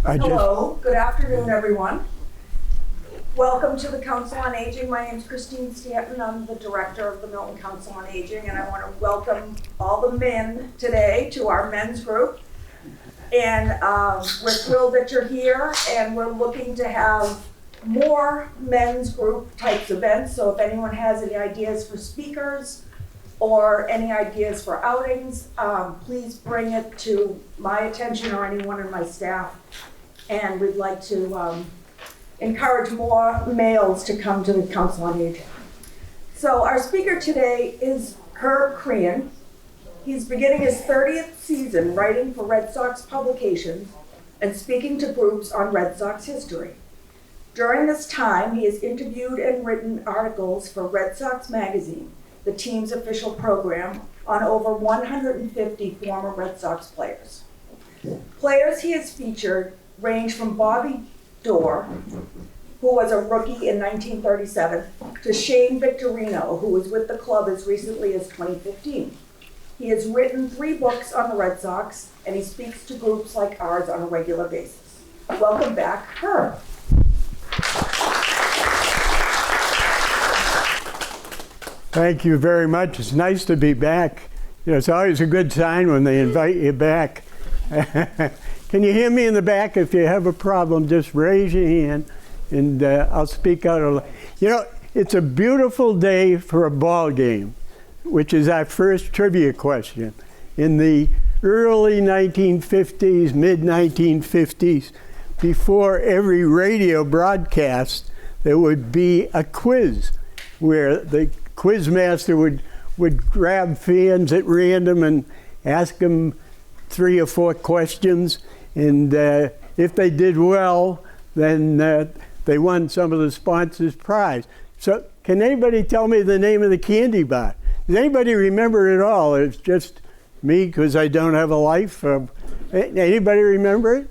Hello, good afternoon, everyone. Welcome to the Council on Aging. My name is Christine Stanton. I'm the director of the Milton Council on Aging, and I want to welcome all the men today to our men's group. And we're thrilled that you're here, and we're looking to have more men's group types events. So if anyone has any ideas for speakers or any ideas for outings, please bring it to my attention or anyone in my staff. And we'd like to encourage more males to come to the Council on Aging. So our speaker today is Crehan. He's beginning his 30th season writing for Red Sox publications and speaking to groups on Red Sox history. During this time, he has interviewed and written articles for Red Sox Magazine, the team's official program, on over 150 former Red Sox players. Players he has featured range from Bobby Doerr, who was a rookie in 1937, to Shane Victorino, who was with the club as recently as 2015. He has written 3 books on the Red Sox, and he speaks to groups like ours on a regular basis. Welcome back, Herb. Thank you very much. It's nice to be back. You know, it's always a good sign when they invite you back. Can you hear me in the back? If you have a problem, just raise your hand and I'll speak out. You know, it's a beautiful day for a ball game, which is our first trivia question. In the early 1950s, mid-1950s, before every radio broadcast, there would be a quiz where the quizmaster would grab fans at random and ask them 3 or 4 questions. And if they did well, then they won some of the sponsors' prize. So can anybody tell me the name of the candy bar? Does anybody remember it all? It's just me because I don't have a life. Anybody remember it?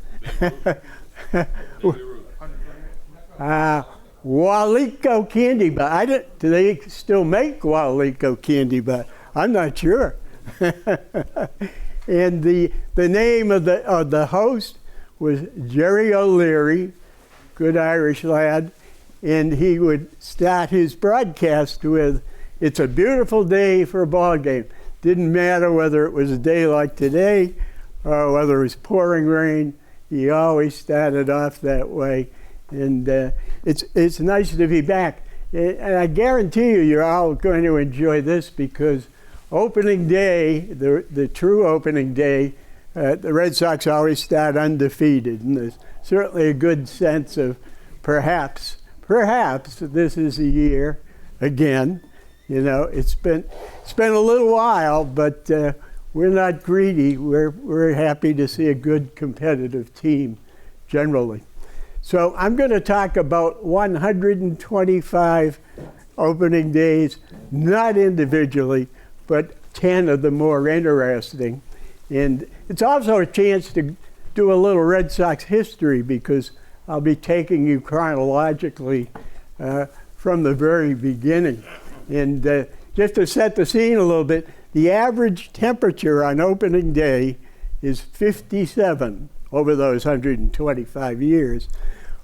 Walico candy bar. Do they still make Walico candy bar? I'm not sure. And the name of the host was Jerry O'Leary, good Irish lad, and he would start his broadcast with, "It's a beautiful day for a ball game." Didn't matter whether it was a day like today or whether it was pouring rain. He always started off that way, and it's nice to be back. And I guarantee you're all going to enjoy this because opening day, the true opening day, the Red Sox always start undefeated, and there's certainly a good sense of perhaps this is the year again. You know, it's been a little while, but we're not greedy. We're happy to see a good competitive team generally. So I'm going to talk about 125 opening days, not individually, but 10 of the more interesting. And it's also a chance to do a little Red Sox history because I'll be taking you chronologically from the very beginning. And just to set the scene a little bit, the average temperature on opening day is 57 over those 125 years.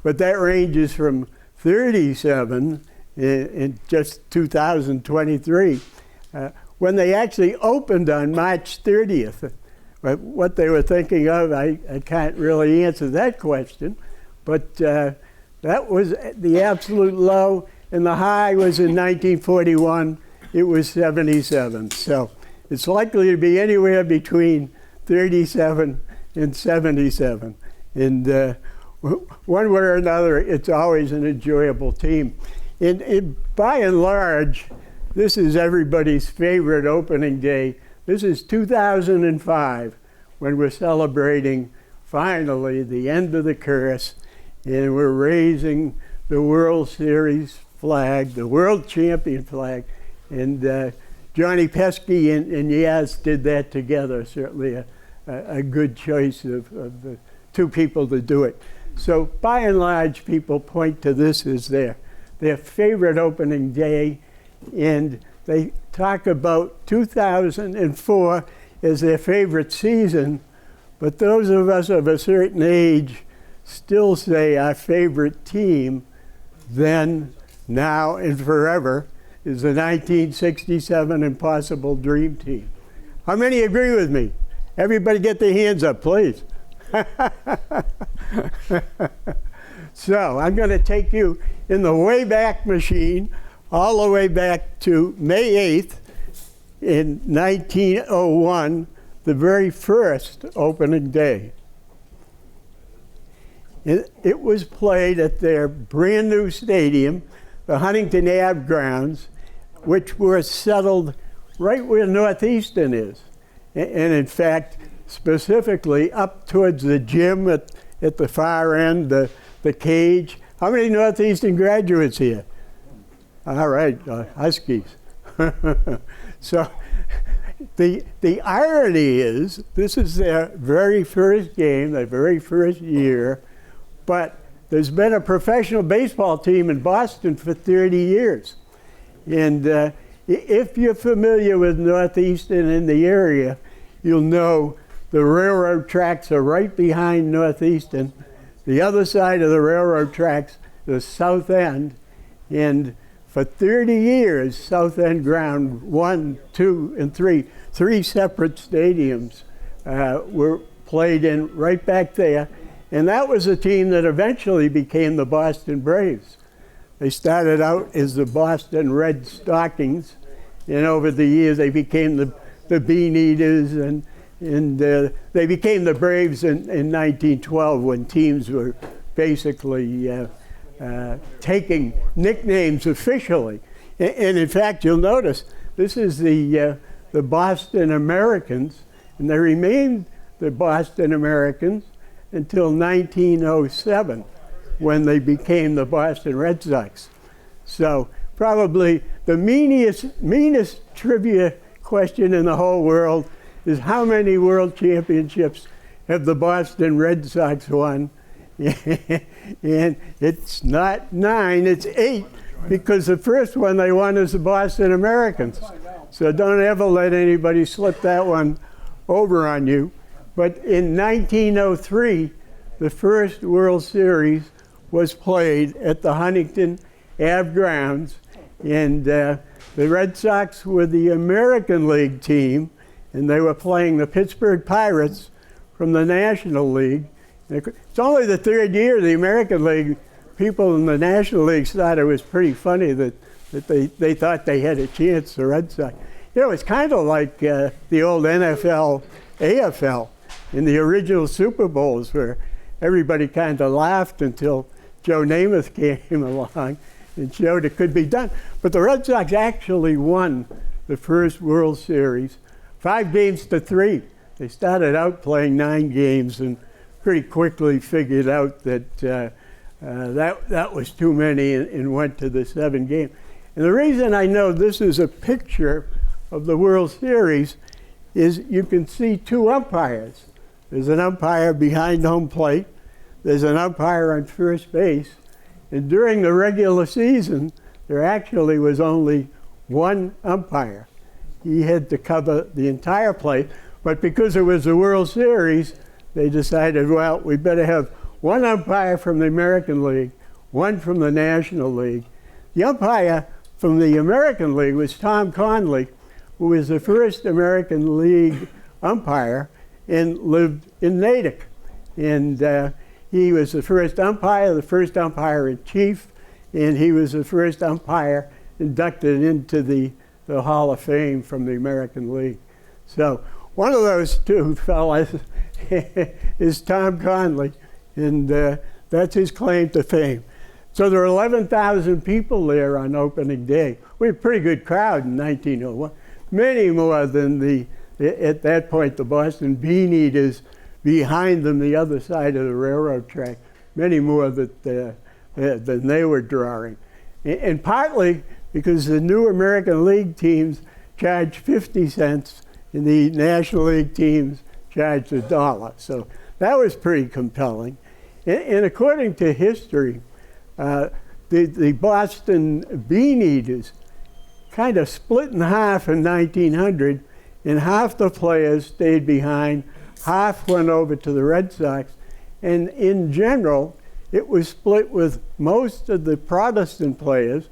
But that ranges from 37 in just 2023. When they actually opened on March 30th, what they were thinking of, I can't really answer that question, but that was the absolute low, and the high was in 1941. It was 77. So it's likely to be anywhere between 37 and 77. And one way or another, it's always an enjoyable team. By and large, this is everybody's favorite opening day. This is 2005, when we're celebrating finally the end of the curse, and we're raising the World Series flag, the World Champion flag, and Johnny Pesky and Yaz did that together. Certainly a good choice of the two people to do it. So by and large, people point to this as their favorite opening day, and they talk about 2004 as their favorite season, but those of us of a certain age still say our favorite team then, now, and forever is the 1967 Impossible Dream Team. How many agree with me? Everybody get their hands up, please. So I'm going to take you in the Wayback Machine all the way back to May 8th in 1901, the very first opening day. It was played at their brand new stadium, the Huntington Ave grounds, which were settled right where Northeastern is. And in fact, specifically up towards the gym at the far end, the cage. How many Northeastern graduates here? All right, Huskies. So the irony is, this is their very first game, their very first year, but there's been a professional baseball team in Boston for 30 years. And if you're familiar with Northeastern in the area, you'll know the railroad tracks are right behind Northeastern. The other side of the railroad tracks, the south end, and for 30 years, South End Ground 1, 2, and 3 separate stadiums were played in right back there. And that was a team that eventually became the Boston Braves. They started out as the Boston Red Stockings, and over the years they became the Bean Eaters, and they became the Braves in 1912 when teams were basically taking nicknames officially. And in fact, you'll notice this is the Boston Americans, and they remained the Boston Americans until 1907, when they became the Boston Red Sox. So probably the meanest trivia question in the whole world is how many world championships have the Boston Red Sox won? And it's not 9, it's 8, because the first one they won is the Boston Americans. So don't ever let anybody slip that one over on you. But in 1903, the first World Series was played at the Huntington Ave grounds, and the Red Sox were the American League team, and they were playing the Pittsburgh Pirates from the National League. It's only the third year of the American League. People in the National League thought it was pretty funny that they thought they had a chance, the Red Sox. You know, it's kind of like the old NFL, AFL, in the original Super Bowls, where everybody kind of laughed until Joe Namath came along and showed it could be done. But the Red Sox actually won the first World Series, 5-3. They started out playing 9 games and pretty quickly figured out that that was too many and went to the 7 game. And the reason I know this is a picture of the World Series is you can see 2 umpires. There's an umpire behind home plate. There's an umpire on first base. And during the regular season, there actually was only 1 umpire. He had to cover the entire plate. But because it was the World Series, they decided, well, we better have 1 umpire from the American League, 1 from the National League. The umpire from the American League was Tom Conley, who was the first American League umpire and lived in Natick. And he was the first umpire in chief, and he was the first umpire inducted into the Hall of Fame from the American League. So one of those 2 fellas is Tom Conley, and that's his claim to fame. So there were 11,000 people there on opening day. We had a pretty good crowd in 1901. Many more than at that point, the Boston Beaneaters behind them, the other side of the railroad track. Many more than they were drawing. And partly because the new American League teams charged 50 cents and the National League teams charged $1. So that was pretty compelling. And according to history, the Boston Beaneaters kind of split in half in 1900, and half the players stayed behind, half went over to the Red Sox, and in general, it was split with most of the Protestant players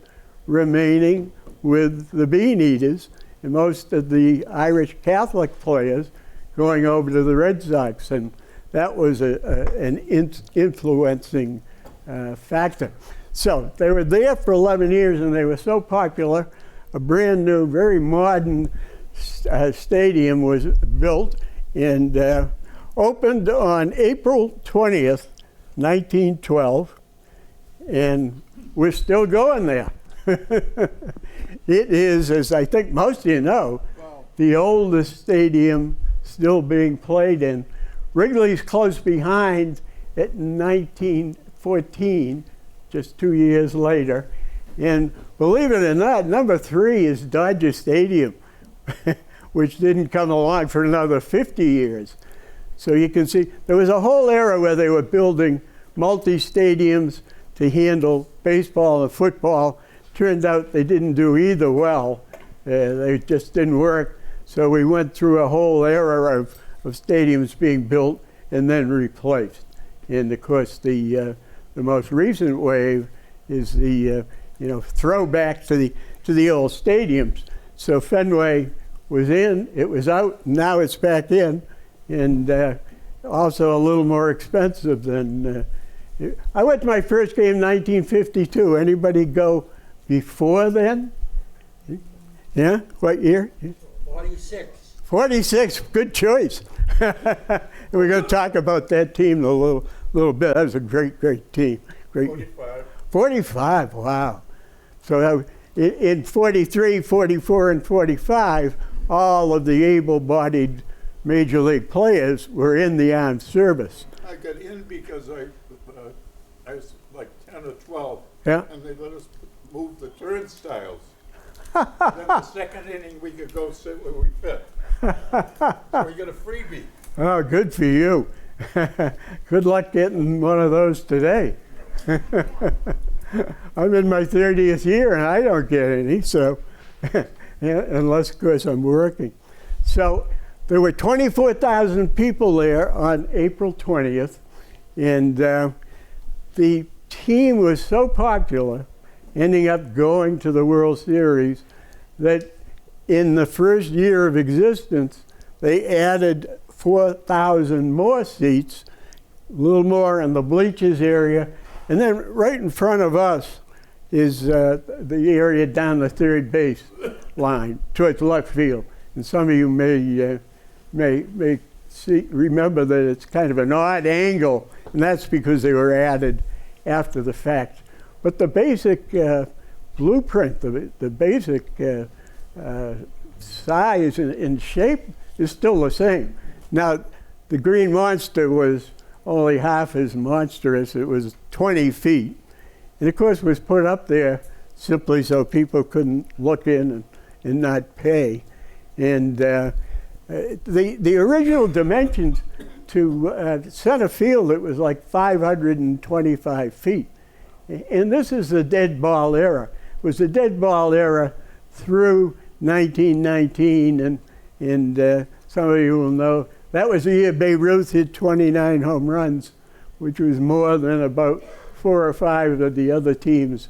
remaining with the Beaneaters, and most of the Irish Catholic players going over to the Red Sox, and that was an influencing factor. So they were there for 11 years, and they were so popular, a brand new, very modern stadium was built and opened on April 20th, 1912, and we're still going there. It is, as I think most of you know, the oldest stadium still being played in. Wrigley's close behind at 1914, just 2 years later. And believe it or not, number 3 is Dodger Stadium, which didn't come along for another 50 years. So you can see there was a whole era where they were building multi-stadiums to handle baseball and football. Turned out they didn't do either well. They just didn't work. So we went through a whole era of stadiums being built and then replaced. And of course, the most recent wave is the throwback to the old stadiums. So Fenway was in, it was out, now it's back in, and also a little more expensive than. I went to my first game in 1952. Anybody go before then? Yeah, what year? 46. 46, good choice. We're going to talk about that team a little bit. That was a great team. Great. 45. 45, wow. So in 43, 44, and 45, all of the able-bodied major league players were in the armed service. I got in because I was like 10 or 12, Yeah. and they let us move the turnstiles. Then the second inning, we could go sit where we fit. So we got a freebie. Oh, good for you. Good luck getting one of those today. I'm in my 30th year and I don't get any, so unless, of course, I'm working. So there were 24,000 people there on April 20th, and the team was so popular, ending up going to the World Series, that in the first year of existence, they added 4,000 more seats, a little more in the bleachers area, and then right in front of us is the area down the third base line towards left field. And some of you may remember that it's kind of an odd angle, and that's because they were added after the fact. But the basic blueprint, the basic size and shape is still the same. Now, the Green Monster was only half as monstrous. It was 20 feet. And of course, was put up there simply so people couldn't look in and not pay. And the original dimensions to center field, it was like 525 feet. And this is the dead ball era. It was the dead ball era through 1919, and some of you will know that was the year Babe Ruth hit 29 home runs, which was more than about 4 or 5 of the other teams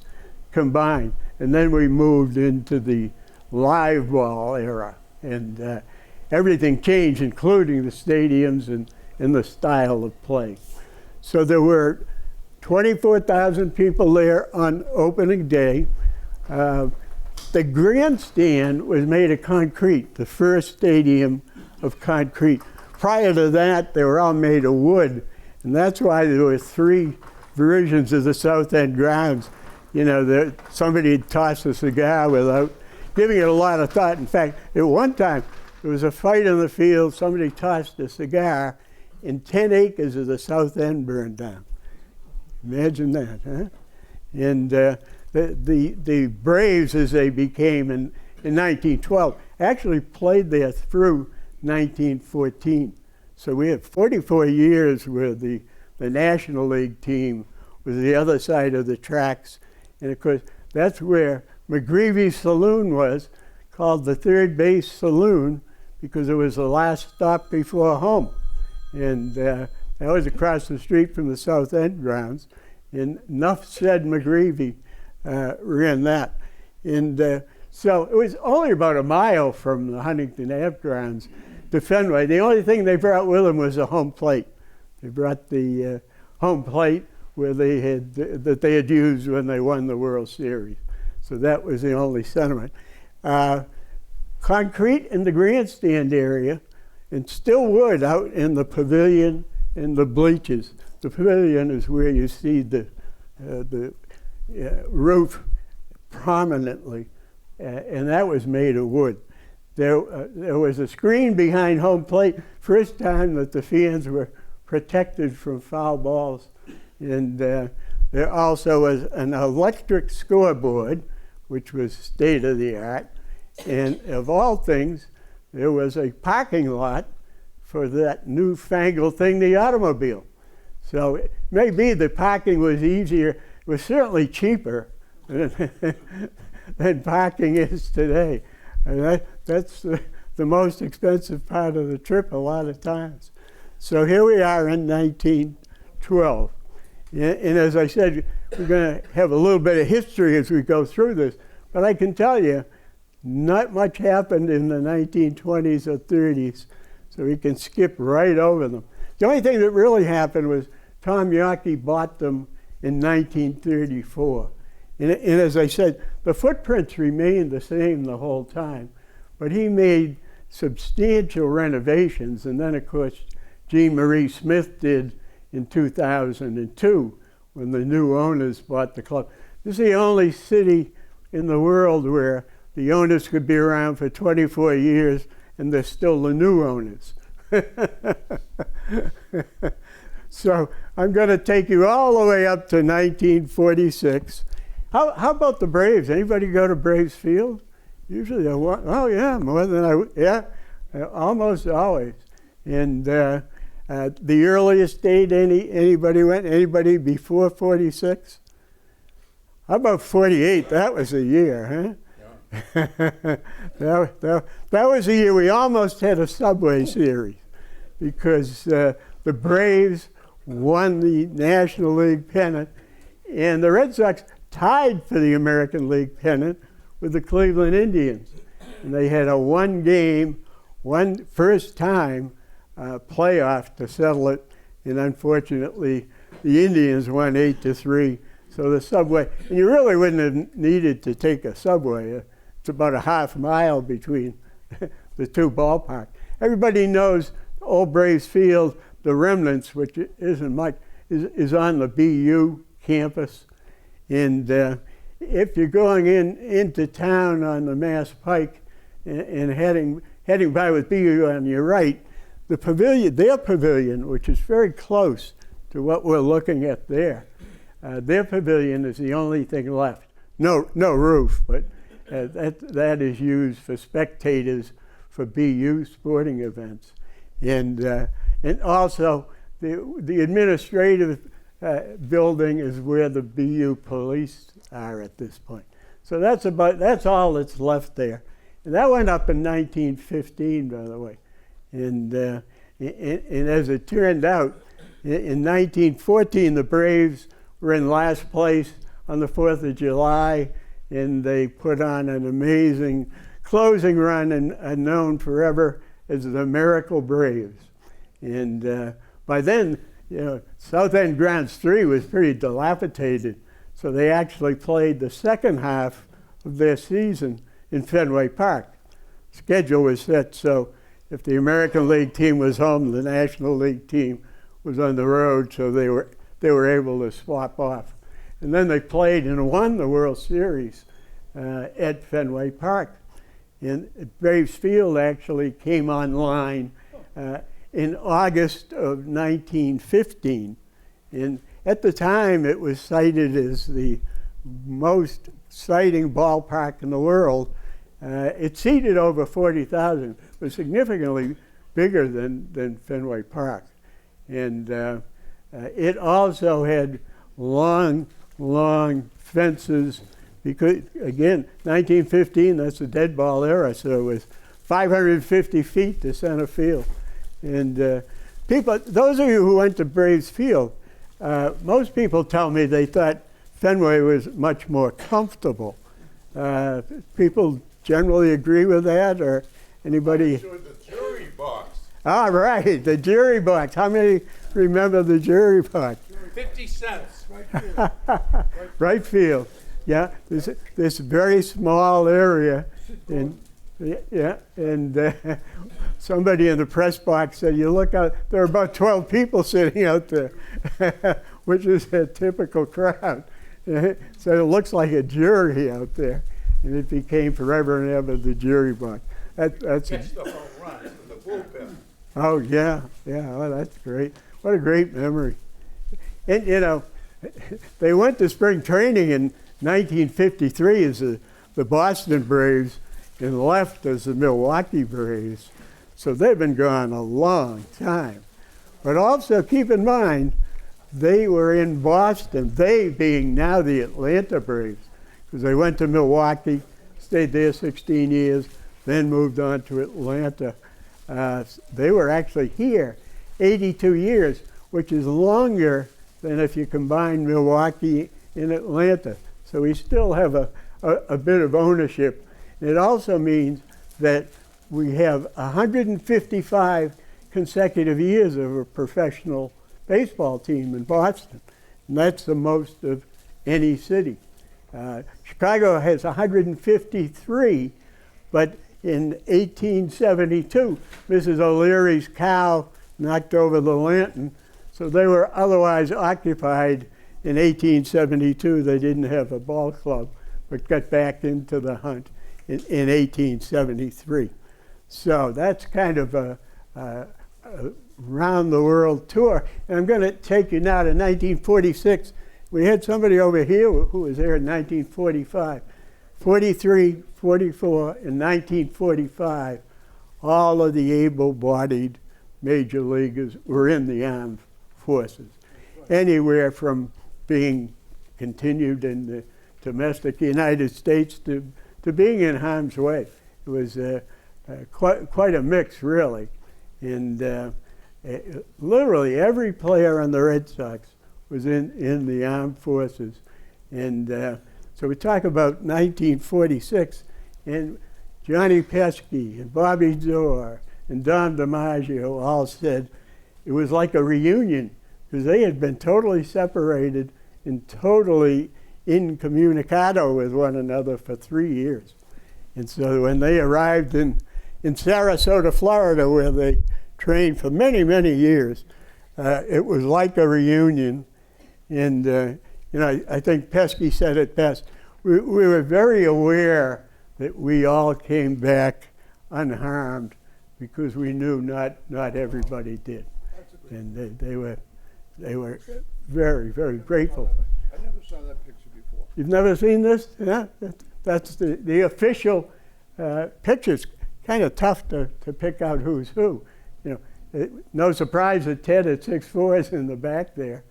combined. And then we moved into the live ball era, and everything changed, including the stadiums and the style of play. So there were 24,000 people there on opening day. The grandstand was made of concrete, the first stadium of concrete. Prior to that, they were all made of wood, and that's why there were 3 versions of the South End grounds. You know, somebody tossed a cigar without giving it a lot of thought. In fact, at one time, there was a fight in the field, somebody tossed a cigar, and 10 acres of the South End burned down. Imagine that, huh? And the Braves, as they became in 1912, actually played there through 1914. So we had 44 years where the National League team was the other side of the tracks. And of course, that's where McGreevy's Saloon was, called the Third Base Saloon, because it was the last stop before home. And that was across the street from the South End grounds. And enough said McGreevy ran that. And so it was only about a mile from the Huntington Ave grounds to Fenway. The only thing they brought with them was a home plate. They brought the home plate where that they had used when they won the World Series. So that was the only sentiment. Concrete in the grandstand area, and still wood out in the pavilion and the bleachers. The pavilion is where you see the roof prominently, and that was made of wood. There was a screen behind home plate, first time that the fans were protected from foul balls. And there also was an electric scoreboard, which was state of the art. And of all things, there was a parking lot for that newfangled thing, the automobile. So it may be the parking was easier, it was certainly cheaper than parking is today. And that's the most expensive part of the trip a lot of times. So here we are in 1912. And as I said, we're going to have a little bit of history as we go through this. But I can tell you, not much happened in the 1920s or 30s, so we can skip right over them. The only thing that really happened was Tom Yawkey bought them in 1934. And as I said, the footprints remained the same the whole time, but he made substantial renovations. And then, of course, Jean Marie Smith did in 2002 when the new owners bought the club. This is the only city in the world where the owners could be around for 24 years and they're still the new owners. So I'm going to take you all the way up to 1946. How about the Braves? Anybody go to Braves Field? Usually, oh yeah, more than almost always. And the earliest date anybody went? Anybody before 46? How about 48? That was a year, huh? Yeah. that was a year we almost had a Subway Series because the Braves won the National League pennant, and the Red Sox tied for the American League pennant with the Cleveland Indians. And they had a first time playoff to settle it, and unfortunately the Indians won 8-3. So the subway, and you really wouldn't have needed to take a subway. It's about a half mile between the two ballparks. Everybody knows Old Braves Field, the remnants, which isn't much, is on the BU campus. And if you're going into town on the Mass Pike and heading by with BU on your right, the pavilion, their pavilion, which is very close to what we're looking at there, their pavilion is the only thing left. No roof, but that is used for spectators for BU sporting events. And also the administrative building is where the BU police are at this point. So that's all that's left there. And that went up in 1915, by the way. And as it turned out, in 1914, the Braves were in last place on the 4th of July, and they put on an amazing closing run and known forever as the Miracle Braves. And by then, South End Grounds 3 was pretty dilapidated, so they actually played the second half of their season in Fenway Park. Schedule was set so if the American League team was home, the National League team was on the road, so they were they were able to swap off. And then they played and won the World Series at Fenway Park. And Braves Field actually came online in August of 1915. And at the time, it was cited as the most exciting ballpark in the world. It seated over 40,000, was significantly bigger than Fenway Park. And it also had long fences because, again, 1915, that's the dead ball era, so it was 550 feet to center field. And people, those of you who went to Braves Field, most people tell me they thought Fenway was much more comfortable. People generally agree with that, or anybody? Sure, the jury box. Ah, right, the jury box. How many remember the jury box? 50 cents, right here. Right field. Yeah, this very small area, and somebody in the press box said, "You look out, there are about 12 people sitting out there," which is a typical crowd. So it looks like a jury out there, and it became forever and ever the jury box. That's Catch the home runs in the bullpen. Oh yeah, oh, that's great. What a great memory. And you know, they went to spring training in 1953 as the Boston Braves and left as the Milwaukee Braves. So they've been gone a long time. But also keep in mind, they were in Boston, they being now the Atlanta Braves, because they went to Milwaukee, stayed there 16 years, then moved on to Atlanta. They were actually here 82 years, which is longer than if you combine Milwaukee and Atlanta. So we still have a bit of ownership. It also means that we have 155 consecutive years of a professional baseball team in Boston. And that's the most of any city. Chicago has 153, but in 1872, Mrs. O'Leary's cow knocked over the lantern, so they were otherwise occupied. In 1872, they didn't have a ball club, but got back into the hunt in 1873. So that's kind of a round the world tour. And I'm going to take you now to 1946. We had somebody over here who was there in 1945. 43, 44, and 1945, all of the able-bodied major leaguers were in the armed forces. Anywhere from being continued in the domestic United States to being in harm's way. It was quite a mix, really. And literally every player on the Red Sox was in the armed forces. And so we talk about 1946, and Johnny Pesky and Bobby Dorr and Don DiMaggio all said it was like a reunion, because they had been totally separated and totally incommunicado with one another for 3 years. And so when they arrived in Sarasota, Florida, where they trained for many, many years, it was like a reunion. And you know, I think Pesky said it best. We were very aware that we all came back unharmed because we knew not everybody did. And they were very, very grateful. I never saw that picture before. You've never seen this? Yeah, that's the official pictures. Kind of tough to pick out who's who. You know, no surprise that Ted at 6'4" is in the back there,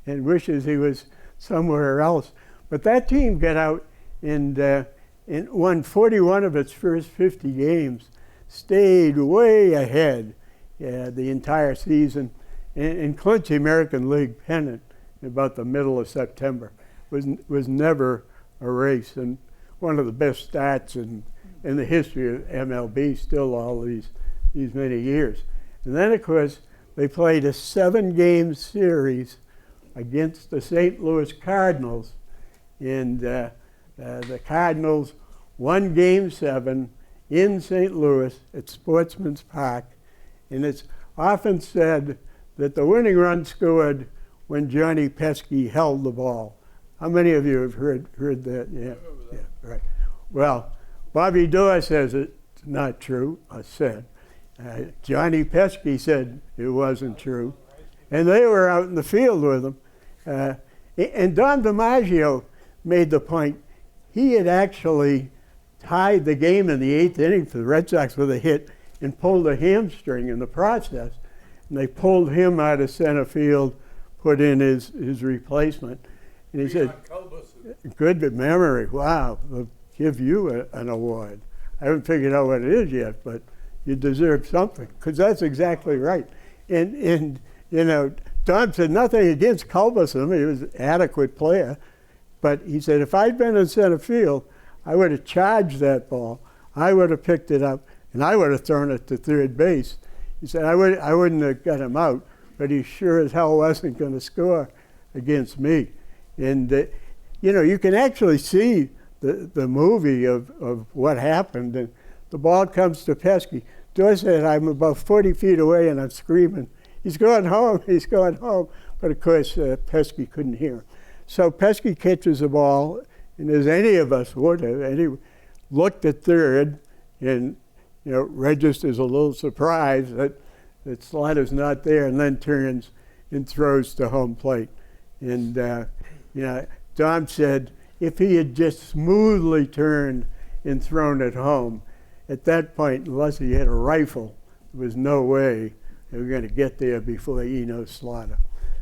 and wishes he was somewhere else. But that team got out and won 41 of its first 50 games, stayed way ahead the entire season, and clinched the American League pennant about the middle of September. Was never a race, and one of the best stats in the history of MLB, still all these many years. And then, of course, they played a 7-game series against the St. Louis Cardinals, and the Cardinals won Game 7 in St. Louis at Sportsman's Park. And it's often said that the winning run scored when Johnny Pesky held the ball. How many of you have heard that? Yeah, yeah, right. Well, Bobby Doerr says it's not true, I said. Johnny Pesky said it wasn't true. And they were out in the field with him. And Don DiMaggio made the point. He had actually tied the game in the 8th inning for the Red Sox with a hit and pulled a hamstring in the process. And they pulled him out of center field, put in his replacement. And he said, good memory, wow, we'll give you an award. I haven't figured out what it is yet, but you deserve something, because that's exactly right. And you know, Don said nothing against Culberson, he was an adequate player, but he said if I'd been in center field, I would have charged that ball, I would have picked it up, and I would have thrown it to third base. He said I wouldn't have got him out, but he sure as hell wasn't going to score against me. And you know, you can actually see the movie of what happened. And the ball comes to Pesky. Doerr said, I'm about 40 feet away and I'm screaming, he's going home, he's going home. But of course, Pesky couldn't hear him. So Pesky catches the ball, and as any of us would have, and he looked at third and, you know, registers a little surprise that Slaughter's not there, and then turns and throws to home plate. And, you know, Dom said if he had just smoothly turned and thrown it home, at that point, unless he had a rifle, there was no way they were going to get there before Eno Slaughter.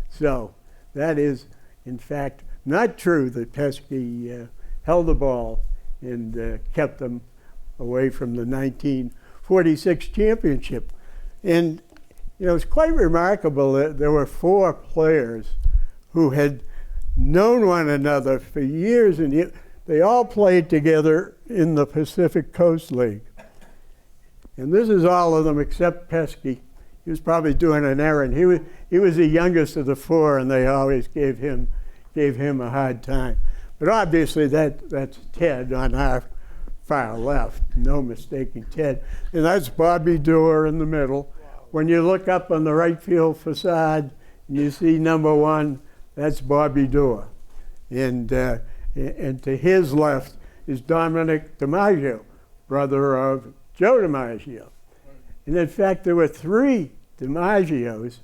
So that is, in fact, not true that Pesky held the ball and kept them away from the 1946 championship. And, you know, it's quite remarkable that there were 4 players who had known one another for years and years. They all played together in the Pacific Coast League. And this is all of them except Pesky. He was probably doing an errand. He was the youngest of the 4, and they always gave him a hard time. But obviously that's Ted on our far left, no mistaking Ted. And that's Bobby Doerr in the middle. When you look up on the right field facade and you see number 1, that's Bobby Doerr. And to his left is Dominic DiMaggio, brother of Joe DiMaggio. And in fact, there were 3 DiMaggios.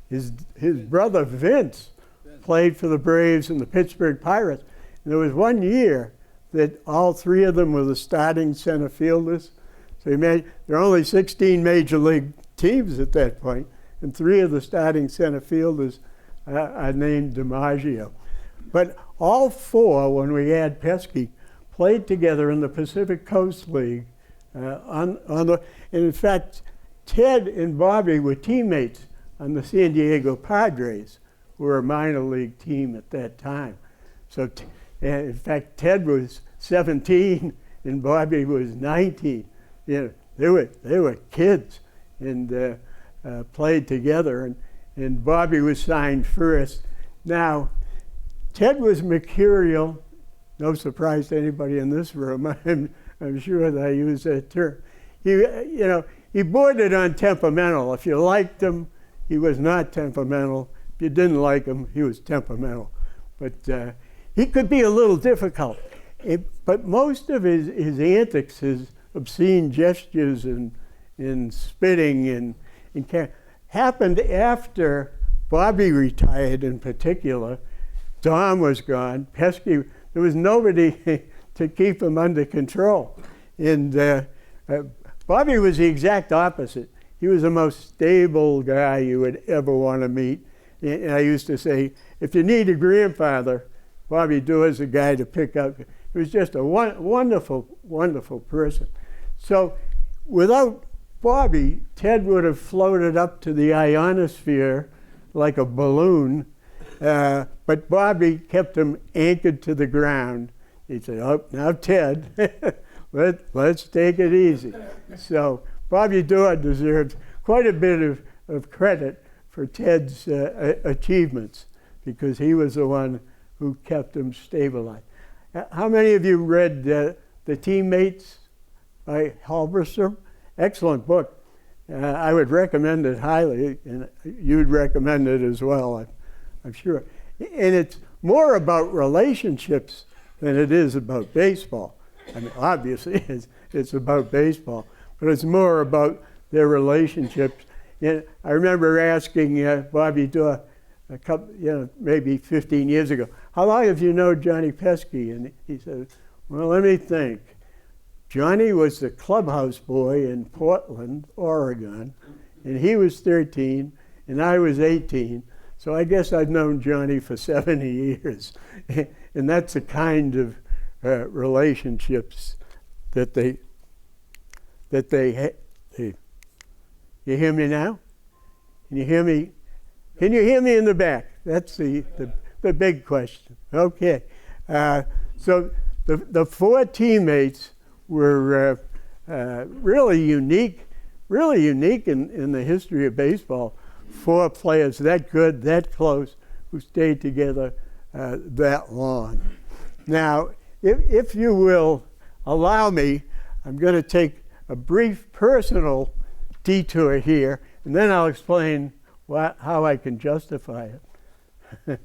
His brother Vince played for the Braves and the Pittsburgh Pirates. And there was one year that all 3 of them were the starting center fielders. So there were only 16 major league teams at that point, and 3 of the starting center fielders are named DiMaggio. But all 4, when we add Pesky, played together in the Pacific Coast League. And in fact, Ted and Bobby were teammates on the San Diego Padres, who were a minor league team at that time. So, in fact, Ted was 17 and Bobby was 19. You know, they were kids and played together. And Bobby was signed first. Now, Ted was mercurial. No surprise to anybody in this room. I'm sure that I use that term. He bordered on temperamental. If you liked him, he was not temperamental. If you didn't like him, he was temperamental. But he could be a little difficult. But most of his antics, his obscene gestures and spitting and happened after Bobby retired in particular. Dom was gone. Pesky, there was nobody to keep him under control. And Bobby was the exact opposite. He was the most stable guy you would ever want to meet. And I used to say, if you need a grandfather, Bobby Doerr's the guy to pick up. He was just a wonderful, wonderful person. So without Bobby, Ted would have floated up to the ionosphere like a balloon, but Bobby kept him anchored to the ground. He'd say, oh, now Ted, let's take it easy. So Bobby Doerr deserves quite a bit of credit for Ted's achievements, because he was the one who kept him stabilized. How many of you read The Teammates by Halberstam? Excellent book. I would recommend it highly, and you'd recommend it as well, I'm sure. And it's more about relationships than it is about baseball. I mean, obviously it's about baseball, but it's more about their relationships. And I remember asking Bobby Dorr a couple, maybe 15 years ago, how long have you known Johnny Pesky? And he said, well, let me think. Johnny was the clubhouse boy in Portland, Oregon, and he was 13, and I was 18. So I guess I've known Johnny for 70 years. And that's the kind of relationships that they You hear me now? Can you hear me? Can you hear me in the back? That's the big question. Okay. So the four teammates were really unique in the history of baseball. Four players that good, that close, who stayed together that long. Now, if you will allow me, I'm going to take a brief personal detour here, and then I'll explain how I can justify it.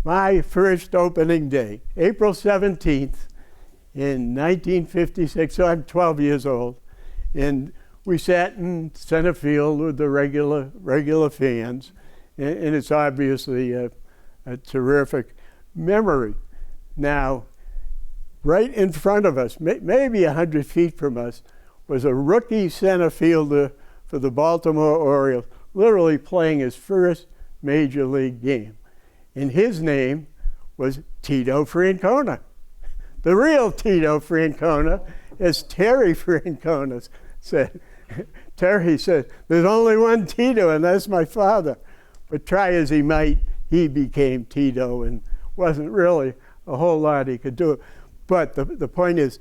My first opening day, April 17th in 1956, so I'm 12 years old, and we sat in center field with the regular fans, and it's obviously a terrific memory. Now, right in front of us, maybe 100 feet from us, was a rookie center fielder for the Baltimore Orioles, literally playing his first major league game. And his name was Tito Francona. The real Tito Francona, as Terry Francona said. Terry said, there's only one Tito, and that's my father. But try as he might, he became Tito, and wasn't really a whole lot he could do. But the point is,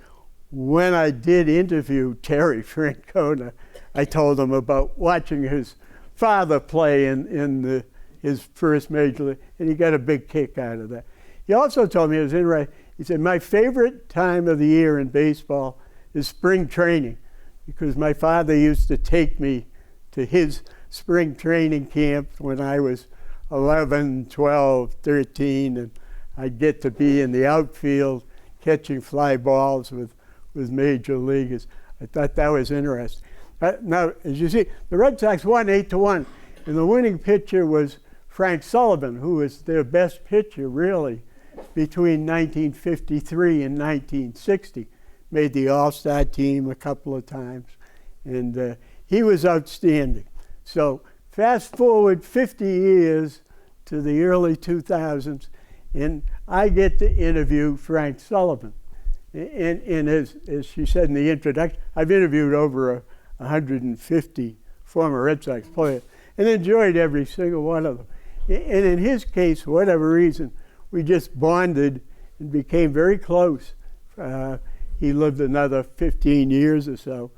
when I did interview Terry Francona, I told him about watching his father play in his first major league, and he got a big kick out of that. He also told me, it was interesting, he said, my favorite time of the year in baseball is spring training, because my father used to take me to his spring training camp when I was 11, 12, 13, and I'd get to be in the outfield catching fly balls with major leaguers. I thought that was interesting. Now, as you see, the Red Sox won 8-1, and the winning pitcher was Frank Sullivan, who was their best pitcher, really, between 1953 and 1960. Made the All-Star team a couple of times, and he was outstanding. So fast forward 50 years to the early 2000s, and I get to interview Frank Sullivan. And as she said in the introduction, I've interviewed over 150 former Red Sox players and enjoyed every single one of them. And in his case, for whatever reason, we just bonded and became very close. He lived another 15 years or so,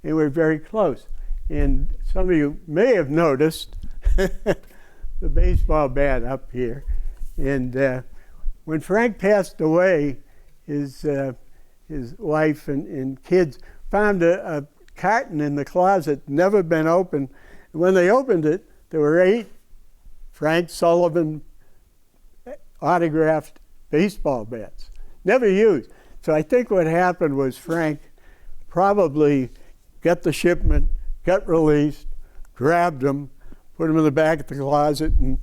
and we're very close. And some of you may have noticed the baseball bat up here. And when Frank passed away, his wife and kids found a carton in the closet, never been opened. And when they opened it, there were 8 Frank Sullivan autographed baseball bats, never used. So I think what happened was Frank probably got the shipment, got released, grabbed them, put them in the back of the closet, and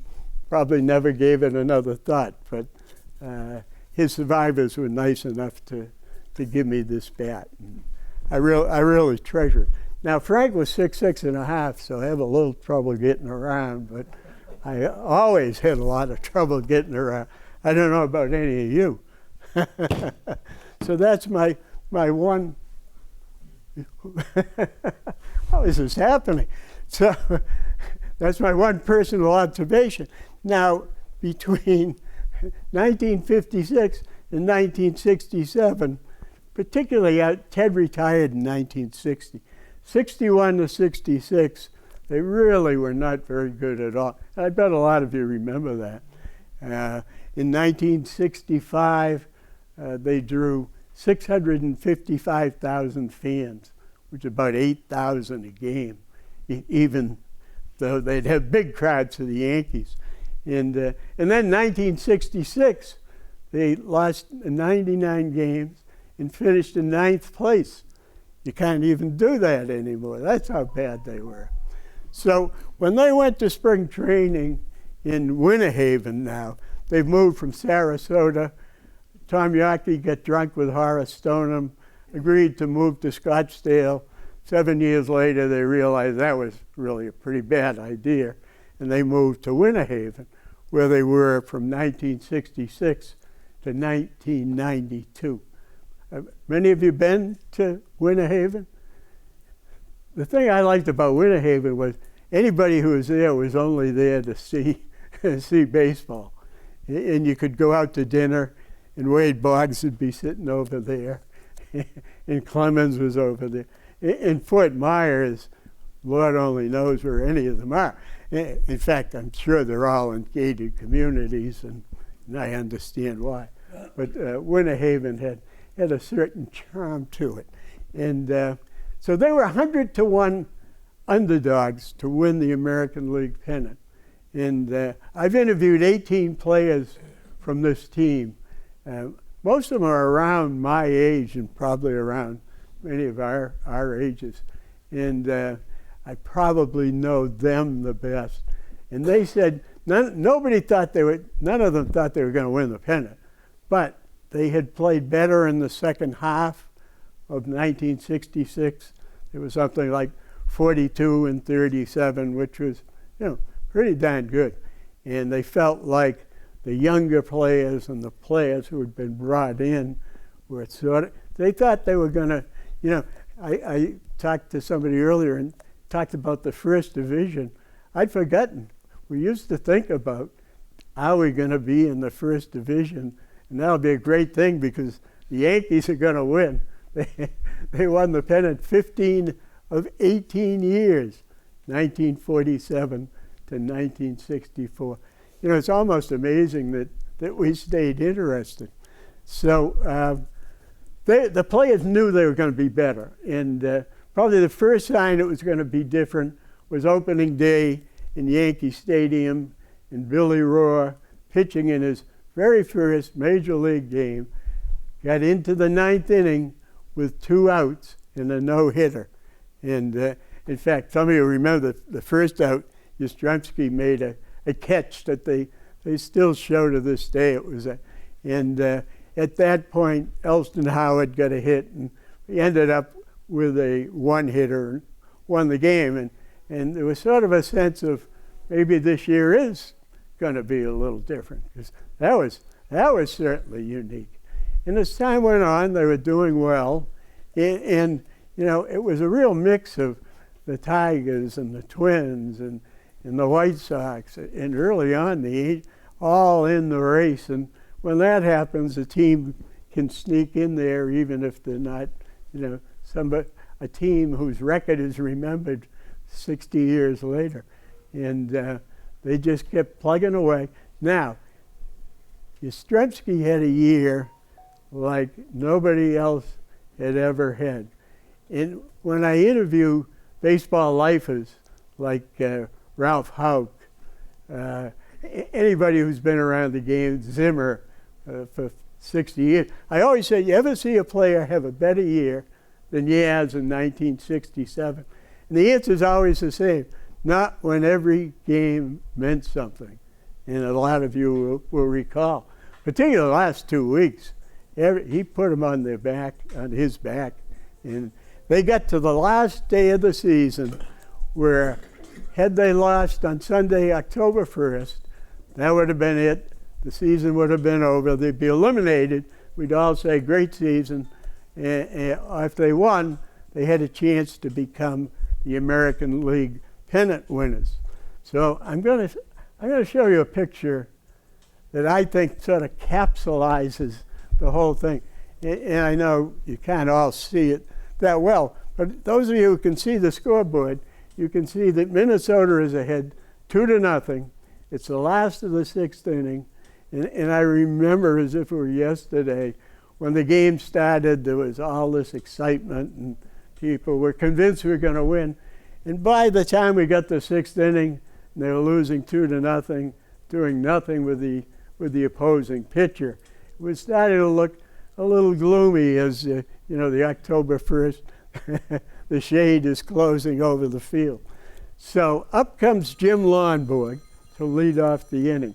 probably never gave it another thought. But his survivors were nice enough to give me this bat. And I really treasure it. Now, Frank was 6'6½", so I have a little trouble getting around, but I always had a lot of trouble getting around. I don't know about any of you. So that's my one. How is this happening? So that's my one personal observation. Now, between 1956 and 1967, particularly Ted retired in 1960. 61 to 66, they really were not very good at all. I bet a lot of you remember that. In 1965, they drew 655,000 fans, which is about 8,000 a game, even though they'd have big crowds for the Yankees. And then 1966, they lost 99 games and finished in 9th place. You can't even do that anymore. That's how bad they were. So when they went to spring training in Winter Haven now, they've moved from Sarasota. Tom Yawkey got drunk with Horace Stoneham, agreed to move to Scottsdale. 7 years later, they realized that was really a pretty bad idea, and they moved to Winter Haven, where they were from 1966 to 1992. Many of you been to Winter Haven? The thing I liked about Winter Haven was anybody who was there was only there to see baseball. And you could go out to dinner, and Wade Boggs would be sitting over there, and Clemens was over there. In Fort Myers, Lord only knows where any of them are. In fact, I'm sure they're all in gated communities, and I understand why. But Winter Haven had a certain charm to it. And so they were 100-1 underdogs to win the American League pennant. And I've interviewed 18 players from this team. Most of them are around my age and probably around many of our ages. And I probably know them the best. And they said none of them thought they were going to win the pennant. But they had played better in the second half of 1966. It was something like 42-37, which was, pretty darn good. And they felt like the younger players and the players who had been brought in were they thought they were going to, I talked to somebody earlier and talked about the first division. I'd forgotten. We used to think about, are we going to be in the first division? And that'll be a great thing because the Yankees are going to win. They won the pennant 15 of 18 years, 1947 to 1964. It's almost amazing that we stayed interested. So the players knew they were going to be better. And probably the first sign it was going to be different was opening day in Yankee Stadium, and Billy Rohr pitching in his very first major league game, got into the 9th inning with 2 outs and a no-hitter. And in fact, some of you remember the first out, Yastrzemski made a catch that they still show to this day. It was at that point, Elston Howard got a hit, and he ended up with a 1-hitter and won the game. And there was sort of a sense of maybe this year is going to be a little different, because that was certainly unique. And as time went on, they were doing well, and it was a real mix of the Tigers and the Twins and the White Sox, and early on, all in the race. And when that happens, a team can sneak in there, even if they're not, a team whose record is remembered 60 years later. And they just kept plugging away. Now, Yastrzemski had a year like nobody else had ever had. And when I interview baseball lifers like Ralph Houck, anybody who's been around the game, Zimmer, for 60 years, I always say, you ever see a player have a better year than Yaz in 1967? And the answer is always the same: not when every game meant something. And a lot of you will recall, particularly the last 2 weeks, he put them on his back. And they got to the last day of the season where, had they lost on Sunday, October 1st, that would have been it. The season would have been over. They'd be eliminated. We'd all say, great season. And if they won, they had a chance to become the American League pennant winners. So I'm going to show you a picture that I think sort of capsulizes the whole thing. And I know you can't all see it that well, but those of you who can see the scoreboard, you can see that Minnesota is ahead 2-0. It's the last of the 6th inning. And I remember as if it were yesterday when the game started, there was all this excitement, and people were convinced we were going to win. And by the time we got the sixth inning, and they were losing 2-0, doing nothing with the opposing pitcher, it was starting to look a little gloomy as the October 1st, the shade is closing over the field. So up comes Jim Lonborg to lead off the inning.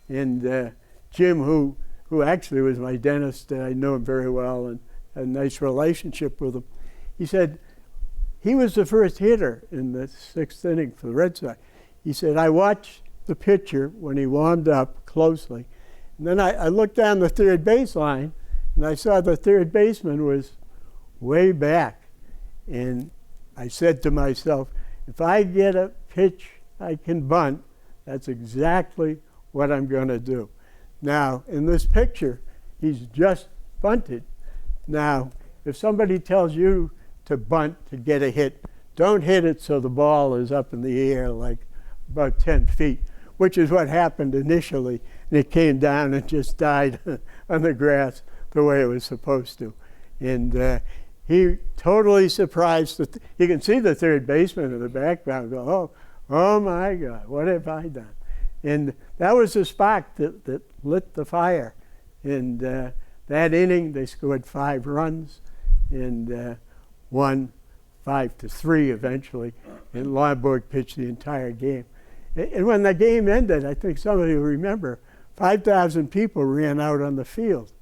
And Jim, who actually was my dentist, I know him very well and had a nice relationship with him, he said he was the first hitter in the sixth inning for the Red Sox. He said, I watched the pitcher when he warmed up closely, and then I looked down the third baseline, and I saw the third baseman was way back. And I said to myself, if I get a pitch I can bunt, that's exactly what I'm going to do. Now, in this picture, he's just bunted. Now, if somebody tells you to bunt to get a hit, don't hit it so the ball is up in the air like about 10 feet, which is what happened initially. And it came down and just died on the grass the way it was supposed to. And he totally surprised. You can see the third baseman in the background go, oh my God, what have I done? And that was the spark that lit the fire. And that inning, they scored 5 runs and won 5-3 eventually. And Lonborg pitched the entire game. And when the game ended, I think some of you remember, 5,000 people ran out on the field.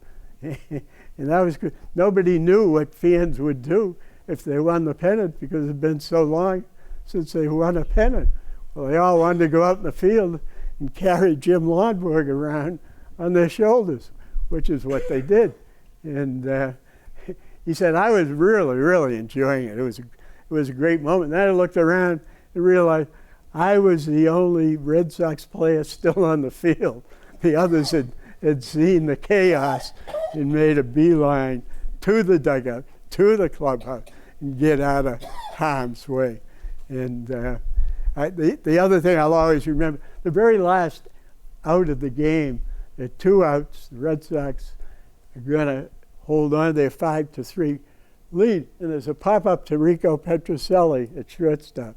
And that was good. Nobody knew what fans would do if they won the pennant because it had been so long since they won a pennant. Well, they all wanted to go out in the field and carry Jim Lonborg around on their shoulders, which is what they did. And he said, I was really, really enjoying it. It was a great moment. Then I looked around and realized I was the only Red Sox player still on the field. The others had seen the chaos and made a beeline to the dugout, to the clubhouse, and get out of harm's way. And the other thing I'll always remember, the very last out of the game, at 2 outs, the Red Sox are going to hold on to their 5-3 lead. And there's a pop-up to Rico Petrocelli at shortstop.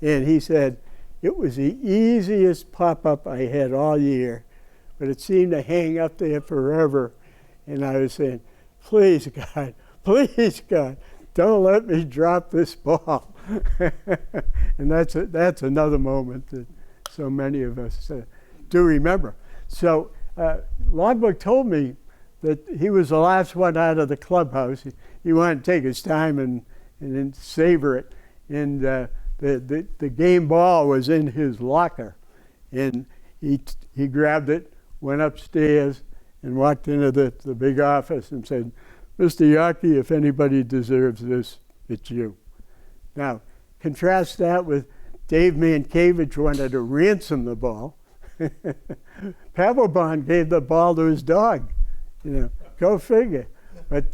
And he said, it was the easiest pop-up I had all year, but it seemed to hang up there forever. And I was saying, please, God, don't let me drop this ball. And that's another moment that so many of us do remember. So Lonborg told me that he was the last one out of the clubhouse. He wanted to take his time and savor it. And the game ball was in his locker. And he grabbed it, went upstairs, and walked into the big office and said, Mr. Yawkey, if anybody deserves this, it's you. Now, contrast that with Dave Mankiewicz wanted to ransom the ball. Papelbon gave the ball to his dog. Go figure. But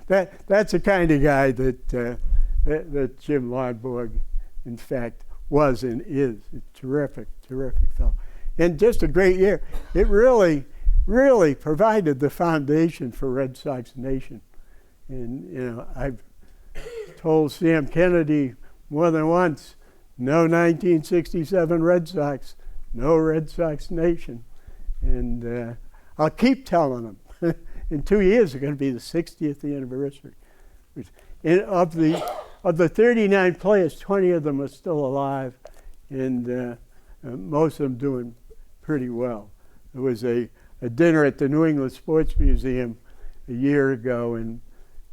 that's the kind of guy that Jim Lonborg, in fact, was and is. A terrific fellow. And just a great year. It really provided the foundation for Red Sox Nation. And, I've told Sam Kennedy more than once, no 1967 Red Sox, no Red Sox Nation. And I'll keep telling them. In 2 years, it's going to be the 60th anniversary. And of the 39 players, 20 of them are still alive, and most of them doing pretty well. There was a dinner at the New England Sports Museum a year ago, and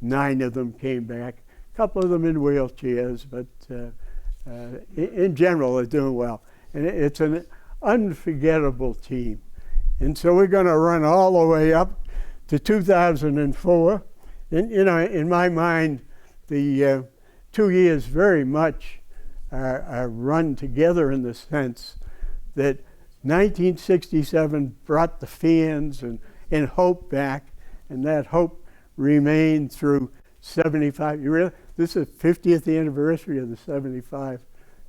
9 of them came back. A couple of them in wheelchairs, but in general, they're doing well. And it's an unforgettable team. And so we're going to run all the way up to 2004. And, in my mind, the 2 years very much are run together in the sense that 1967 brought the fans and hope back, and that hope remained through 75. This is the 50th anniversary of the 75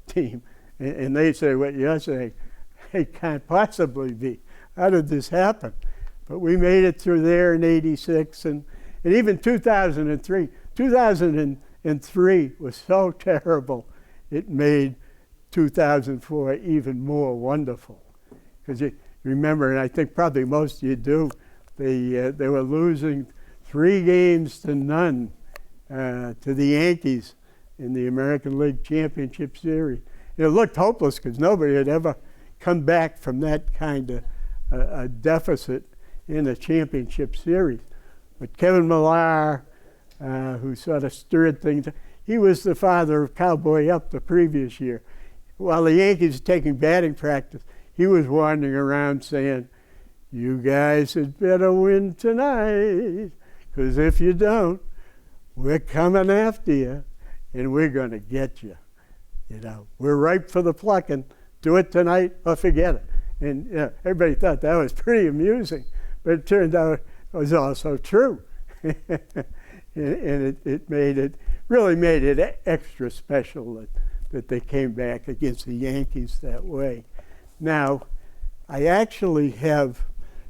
team. And they say what you're saying, it can't possibly be. How did this happen? But we made it through there in '86, and even 2003. 2003 was so terrible, it made 2004 even more wonderful. Because you remember, and I think probably most of you do, they were losing 3-0 to the Yankees in the American League Championship Series. It looked hopeless because nobody had ever come back from that kind of a deficit in a championship series. But Kevin Millar, who sort of stirred things, he was the father of Cowboy Up the previous year. While the Yankees were taking batting practice, he was wandering around saying, "You guys had better win tonight, because if you don't, we're coming after you, and we're going to get you. You know, we're ripe for the plucking. Do it tonight or forget it." And everybody thought that was pretty amusing, but it turned out it was also true. And it really made it extra special that they came back against the Yankees that way. Now, I actually have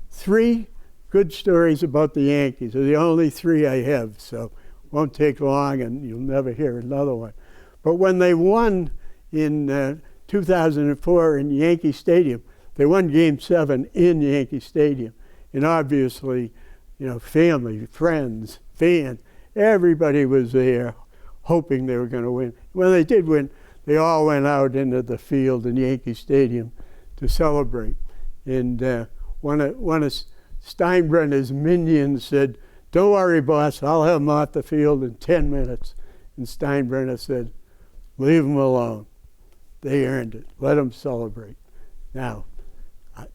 3 good stories about the Yankees. They're the only 3 I have, so it won't take long and you'll never hear another one. But when they won in 2004 in Yankee Stadium, they won Game 7 in Yankee Stadium. And obviously, you know, family, friends, fans, everybody was there hoping they were going to win. When they did win, they all went out into the field in Yankee Stadium to celebrate. And one of Steinbrenner's minions said, "Don't worry, boss, I'll have him off the field in 10 minutes. And Steinbrenner said, "Leave them alone. They earned it. Let them celebrate." Now,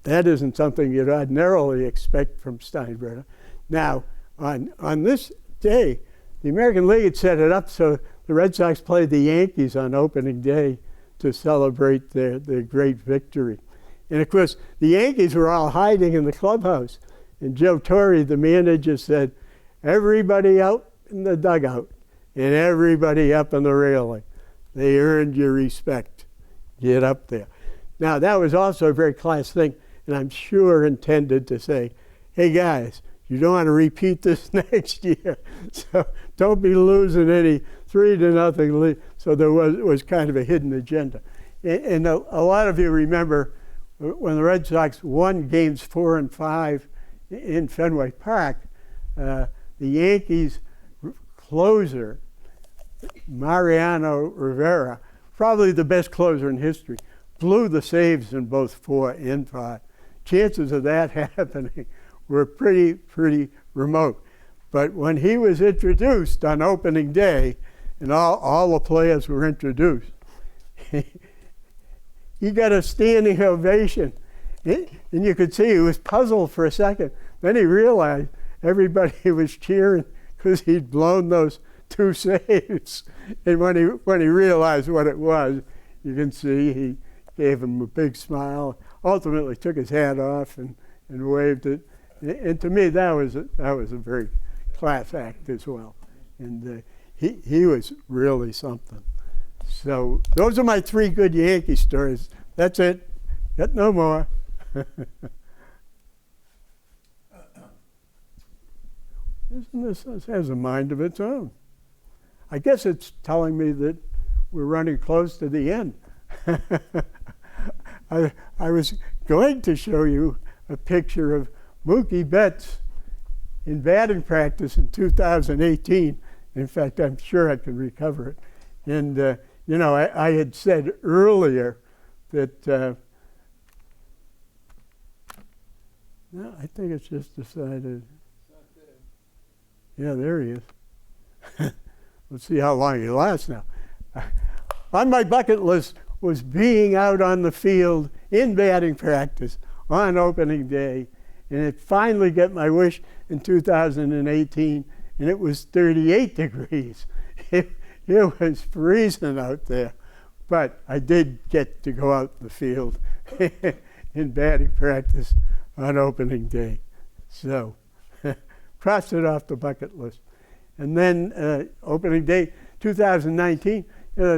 that isn't something you'd ordinarily expect from Steinbrenner. Now, on this day, the American League had set it up so the Red Sox played the Yankees on opening day to celebrate their great victory. And of course, the Yankees were all hiding in the clubhouse. And Joe Torre, the manager, said, "Everybody out in the dugout and everybody up on the railing. They earned your respect. Get up there." Now, that was also a very class thing, and I'm sure intended to say, "Hey, guys, you don't want to repeat this next year, so don't be losing any 3-0 lead." So there was kind of a hidden agenda. And a lot of you remember when the Red Sox won games 4 and 5 in Fenway Park, the Yankees closer, Mariano Rivera, probably the best closer in history, blew the saves in both 4 and 5. Chances of that happening were pretty remote. But when he was introduced on opening day, and all the players were introduced, he got a standing ovation. And you could see he was puzzled for a second. Then he realized everybody was cheering because he'd blown those 2 saves. And when he realized what it was, you can see he gave him a big smile, ultimately took his hat off and waved it. And to me, that was a very class act as well. And he was really something. So those are my 3 good Yankee stories. That's it. Got no more. This has a mind of its own. I guess it's telling me that we're running close to the end. I was going to show you a picture of Mookie Betts in batting practice in 2018. In fact, I'm sure I can recover it. And, you know, I had said earlier that, no, I think it's just decided. Yeah, there he is. Let's see how long he lasts now. On my bucket list was being out on the field in batting practice on opening day. And it finally got my wish in 2018, and it was 38 degrees. It was freezing out there. But I did get to go out in the field in batting practice on opening day. So, crossed it off the bucket list. And then opening day 2019,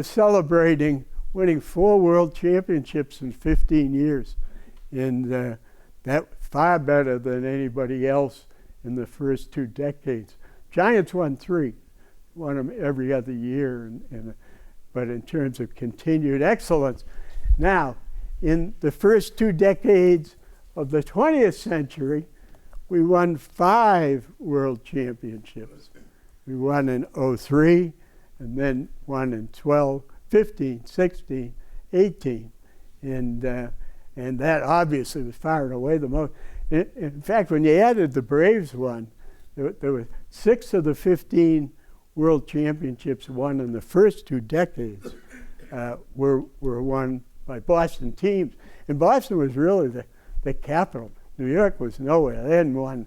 celebrating winning 4 world championships in 15 years. And That far better than anybody else in the first 2 decades. Giants won 3, won them every other year, but in terms of continued excellence. Now, in the first 2 decades of the 20th century, we won 5 world championships. We won in 03, and then won in 12, 15, 16, 18. And that obviously was far and away the most. In fact, when you added the Braves one, there were 6 of the 15 world championships won in the first 2 decades were won by Boston teams. And Boston was really the capital. New York was nowhere. They hadn't won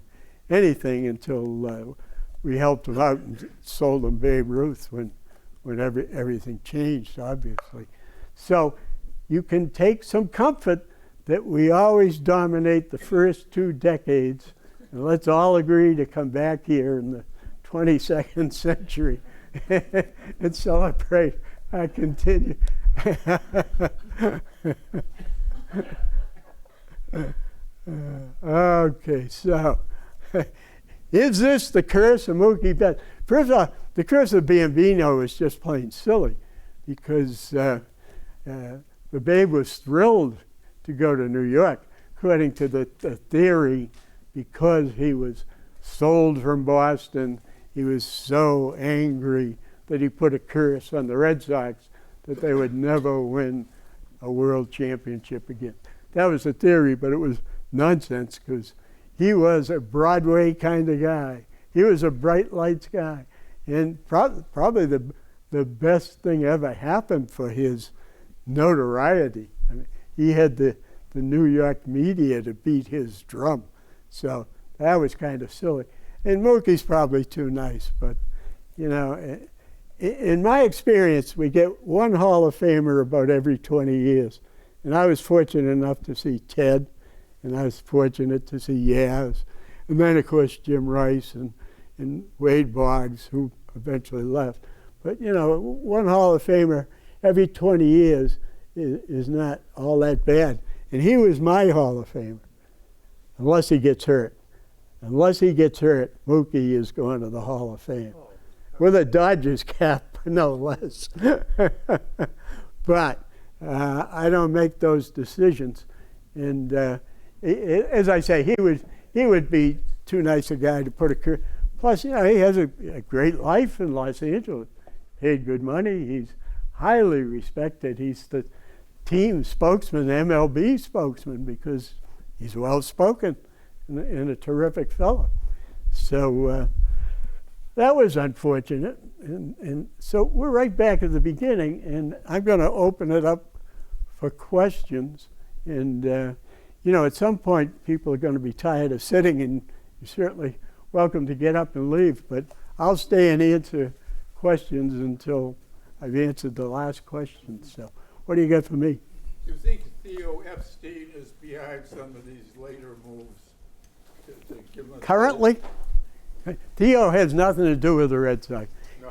anything until we helped them out and sold them Babe Ruth when everything changed, obviously. So you can take some comfort that we always dominate the first 2 decades, and let's all agree to come back here in the 22nd century and celebrate our continue. Okay, so is this the curse of Mookie Betts? First of all, the curse of Bambino is just plain silly, because the Babe was thrilled to go to New York, according to the theory, because he was sold from Boston. He was so angry that he put a curse on the Red Sox that they would never win a world championship again. That was the theory, but it was nonsense, because he was a Broadway kind of guy. He was a bright lights guy. And probably the best thing ever happened for his notoriety. I mean, he had the New York media to beat his drum. So that was kind of silly. And Mookie's probably too nice, but, you know, in my experience, we get one Hall of Famer about every 20 years. And I was fortunate enough to see Ted, and I was fortunate to see Yaz, and then, of course, Jim Rice and Wade Boggs, who eventually left. But, you know, one Hall of Famer every 20 years is not all that bad. And he was my Hall of Famer, unless he gets hurt. Unless he gets hurt, Mookie is going to the Hall of Fame. With a Dodgers cap, no less. But I don't make those decisions. And as I say, he would be too nice a guy to put a career. Plus, you know, he has a great life in Los Angeles. Paid good money. He's highly respected. He's the team spokesman, MLB spokesman, because he's well-spoken and a terrific fellow. So that was unfortunate. And so we're right back at the beginning, and I'm going to open it up for questions. And, you know, at some point, people are going to be tired of sitting, and you're certainly welcome to get up and leave. But I'll stay and answer questions until I've answered the last question. So what do you got for me? Do you think Theo Epstein is behind some of these later moves to give them Currently, Theo has nothing to do with the Red Sox. No.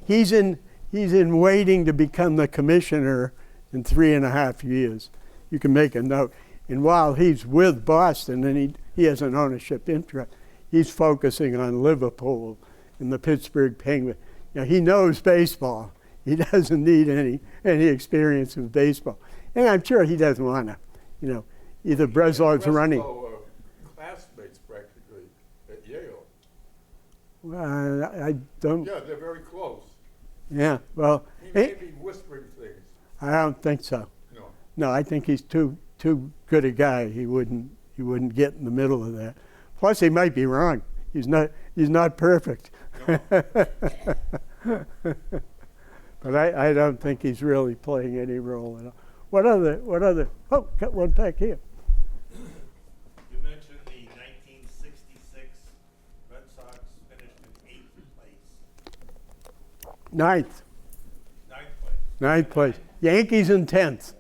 He's in waiting to become the commissioner in 3.5 years. You can make a note. And while he's with Boston and he has an ownership interest, he's focusing on Liverpool and the Pittsburgh Penguins. You know, he knows baseball. He doesn't need any experience in baseball. And I'm sure he doesn't want to, you know, either Breslau's running. Classmates practically at Yale. I don't. Yeah, they're very close. Yeah, well. He may be whispering things. I don't think so. No. No, I think he's too good a guy. He wouldn't get in the middle of that. Plus, he might be wrong. He's not perfect. No. But I don't think he's really playing any role at all. What other? Oh, got one back here. You mentioned the 1966 Red Sox finished in 8th place. Ninth. 9th place. Ninth place. Yankees in 10th.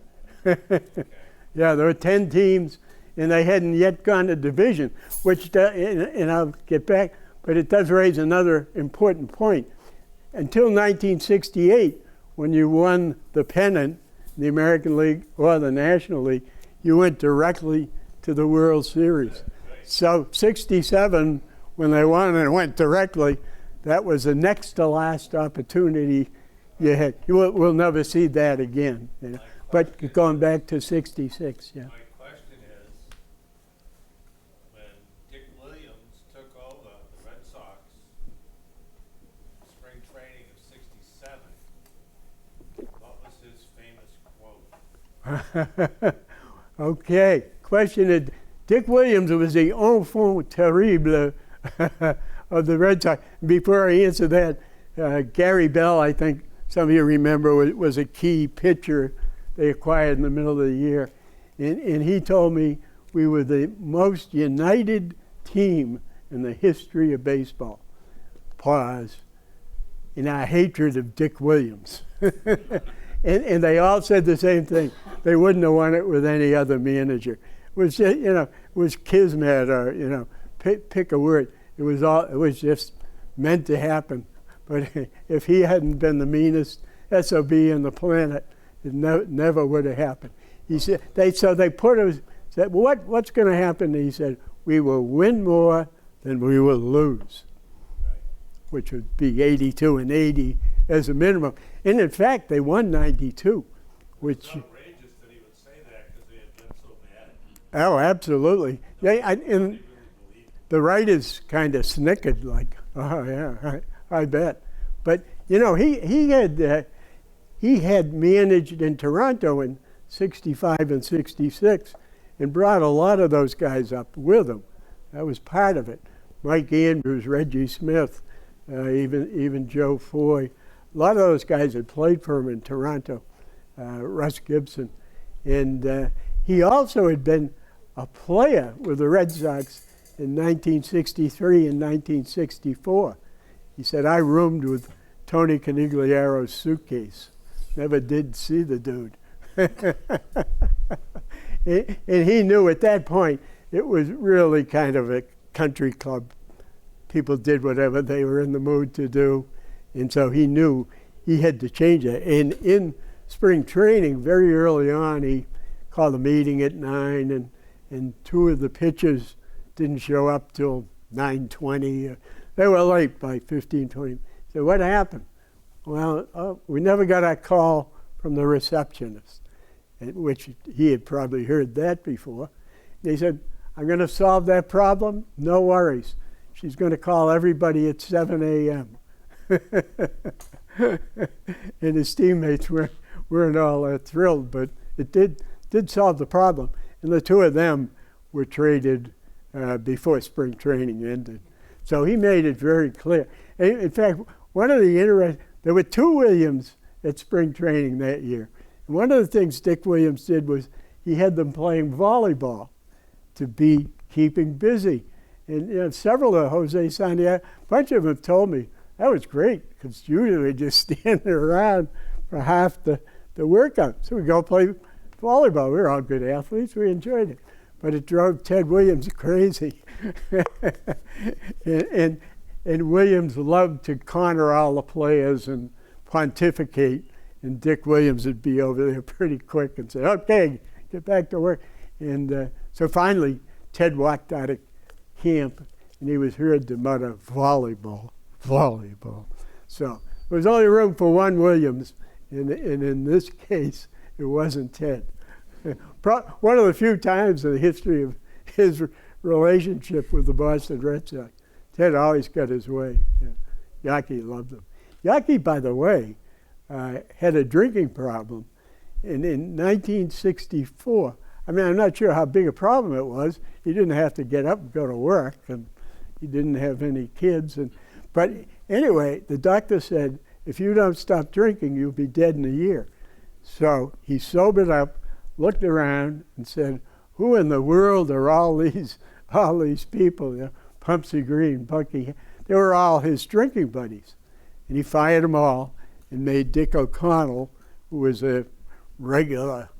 Okay. Yeah, there were 10 teams, and they hadn't yet gone to division, which, and I'll get back, but it does raise another important point. Until 1968, when you won the pennant, the American League or the National League, you went directly to the World Series. So 67, when they won and went directly, that was the next to last opportunity you had. We'll never see that again. You know. But going back to 66, yeah. My question is, when Dick Williams took over the Red Sox, spring training of '67, what was his famous quote? Okay, question is, Dick Williams was the enfant terrible of the Red Sox. Before I answer that, Gary Bell, I think some of you remember, was a key pitcher they acquired in the middle of the year. And he told me we were the most united team in the history of baseball. Pause. In our hatred of Dick Williams. and they all said the same thing. They wouldn't have won it with any other manager. It was just, it was kismet, or pick a word. It was just meant to happen. But if he hadn't been the meanest SOB on the planet, it never would have happened. He said they put us said, what's going to happen? And he said, we will win more than we will lose, which would be 82 and 80 as a minimum. And in fact, they won 92, which. It's outrageous that he would say that because they had been so bad. Oh, absolutely. And Really believed the writers kind of snickered, like, oh yeah, I bet. But he had managed in Toronto in 65 and 66 and brought a lot of those guys up with him. That was part of it. Mike Andrews, Reggie Smith, even Joe Foy. A lot of those guys had played for him in Toronto. Russ Gibson. And he also had been a player with the Red Sox in 1963 and 1964. He said, I roomed with Tony Conigliaro's suitcase. Never did see the dude. And he knew at that point it was really kind of a country club. People did whatever they were in the mood to do. And so he knew he had to change it. And in spring training, very early on, he called a meeting at 9, and two of the pitchers didn't show up till 9:20. They were late by 15, 20. He said, what happened? Well, we never got a call from the receptionist, which he had probably heard that before. They said, I'm going to solve that problem. No worries. She's going to call everybody at 7 a.m. And his teammates weren't all that thrilled, but it did solve the problem. And the two of them were traded before spring training ended. So he made it very clear. And in fact, there were two Williams at spring training that year. And one of the things Dick Williams did was he had them playing volleyball to be keeping busy. And several of Jose Santiago, a bunch of them told me, that was great, because usually just standing around for half the workout. So we go play volleyball. We were all good athletes. We enjoyed it. But it drove Ted Williams crazy. And Williams loved to corner all the players and pontificate. And Dick Williams would be over there pretty quick and say, okay, get back to work. And so finally, Ted walked out of camp, and he was heard to mutter, volleyball. So there was only room for one Williams, and in this case, it wasn't Ted. One of the few times in the history of his relationship with the Boston Red Sox, Ted always got his way. Yaki loved him. Yaki, by the way, had a drinking problem, and in 1964, I'm not sure how big a problem it was. He didn't have to get up and go to work, and he didn't have any kids. But anyway, the doctor said, if you don't stop drinking, you'll be dead in a year. So he sobered up, looked around, and said, who in the world are all these people? Pumpsy Green, Bucky. They were all his drinking buddies. And he fired them all and made Dick O'Connell, who was a regular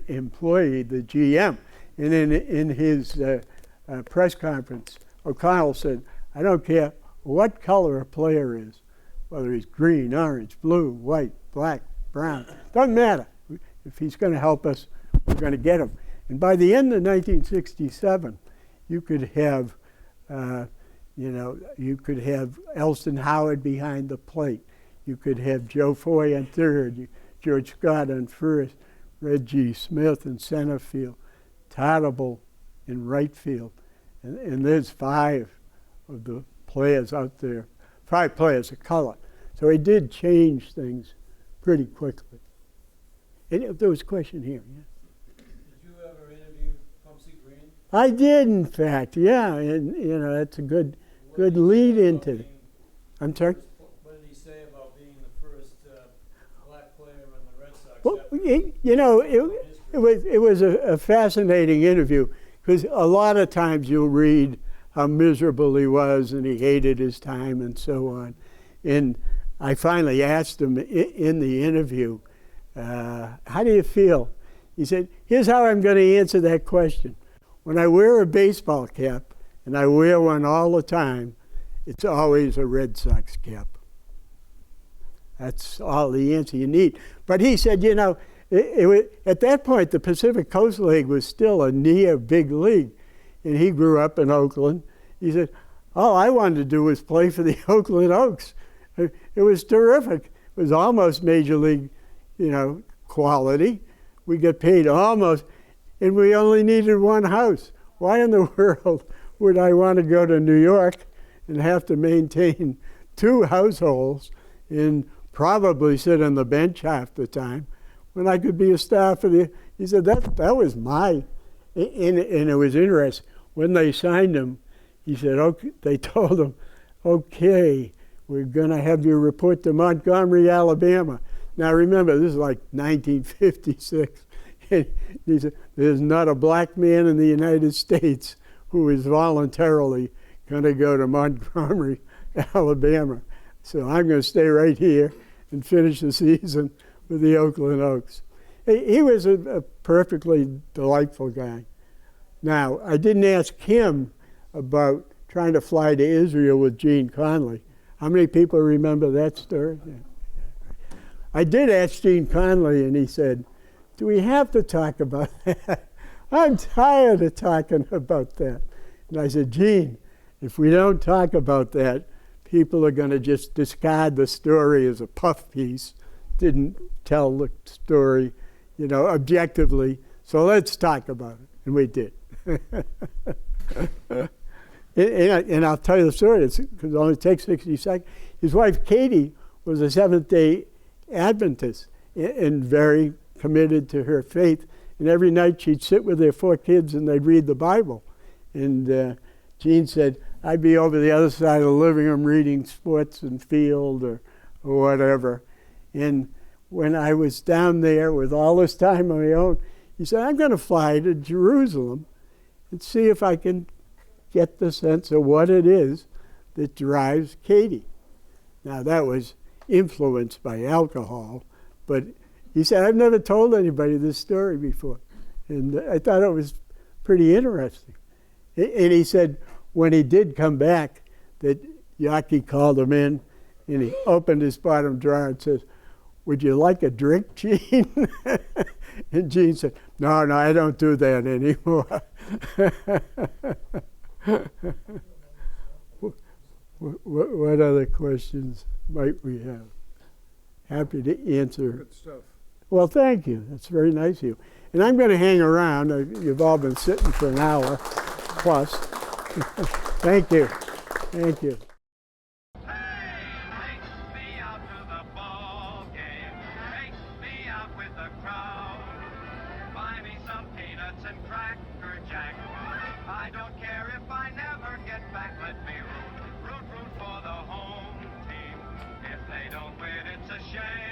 employee, the GM. And in his press conference, O'Connell said, I don't care what color a player is, whether he's green, orange, blue, white, black, brown, doesn't matter. If he's going to help us, we're going to get him. And by the end of 1967, you could have, you could have Elston Howard behind the plate. You could have Joe Foy on third, George Scott on first, Reggie Smith in center field, Tartable in right field. And there's 5 of the players out there, 5 players of color. So he did change things pretty quickly. And there was a question here. Yeah. Did you ever interview Pumpsy Green? I did, in fact, yeah. And, that's a good lead into it. I'm sorry? What did he say about being the first black player on the Red Sox? Well, it was a fascinating interview because a lot of times you'll read how miserable he was and he hated his time and so on. And I finally asked him in the interview, how do you feel? He said, here's how I'm going to answer that question. When I wear a baseball cap, and I wear one all the time, it's always a Red Sox cap. That's all the answer you need. But he said, at that point, the Pacific Coast League was still a near big league. And he grew up in Oakland. He said, all I wanted to do was play for the Oakland Oaks. It was terrific. It was almost major league, quality. We got paid almost, and we only needed one house. Why in the world would I want to go to New York and have to maintain 2 households and probably sit on the bench half the time when I could be a star for the... He said, that was my... And it was interesting. When they signed him, he said, okay, they told him, okay, we're going to have you report to Montgomery, Alabama. Now remember, this is like 1956. And he said, there's not a black man in the United States who is voluntarily going to go to Montgomery, Alabama. So I'm going to stay right here and finish the season with the Oakland Oaks. He was a perfectly delightful guy. Now, I didn't ask him about trying to fly to Israel with Gene Conley. How many people remember that story? Yeah. I did ask Gene Conley, and he said, do we have to talk about that? I'm tired of talking about that. And I said, Gene, if we don't talk about that, people are going to just discard the story as a puff piece, didn't tell the story, objectively. So let's talk about it. And we did. and I'll tell you the story, because it only takes 60 seconds. His wife, Katie, was a Seventh-day Adventist and very committed to her faith. And every night she'd sit with their 4 kids and they'd read the Bible. And Gene said, I'd be over the other side of the living room reading Sports and Field or whatever. And when I was down there with all this time on my own, he said, I'm going to fly to Jerusalem and see if I can get the sense of what it is that drives Katie. Now, that was influenced by alcohol, but he said, I've never told anybody this story before. And I thought it was pretty interesting. And he said, when he did come back, that Yaki called him in, and he opened his bottom drawer and says, would you like a drink, Gene? And Gene said, no, I don't do that anymore. What other questions might we have? Happy to answer. Good stuff. Well, thank you. That's very nice of you. And I'm going to hang around. You've all been sitting for an hour plus. Thank you. Thank you. I don't care if I never get back, let me root for the home team. If they don't win, it's a shame.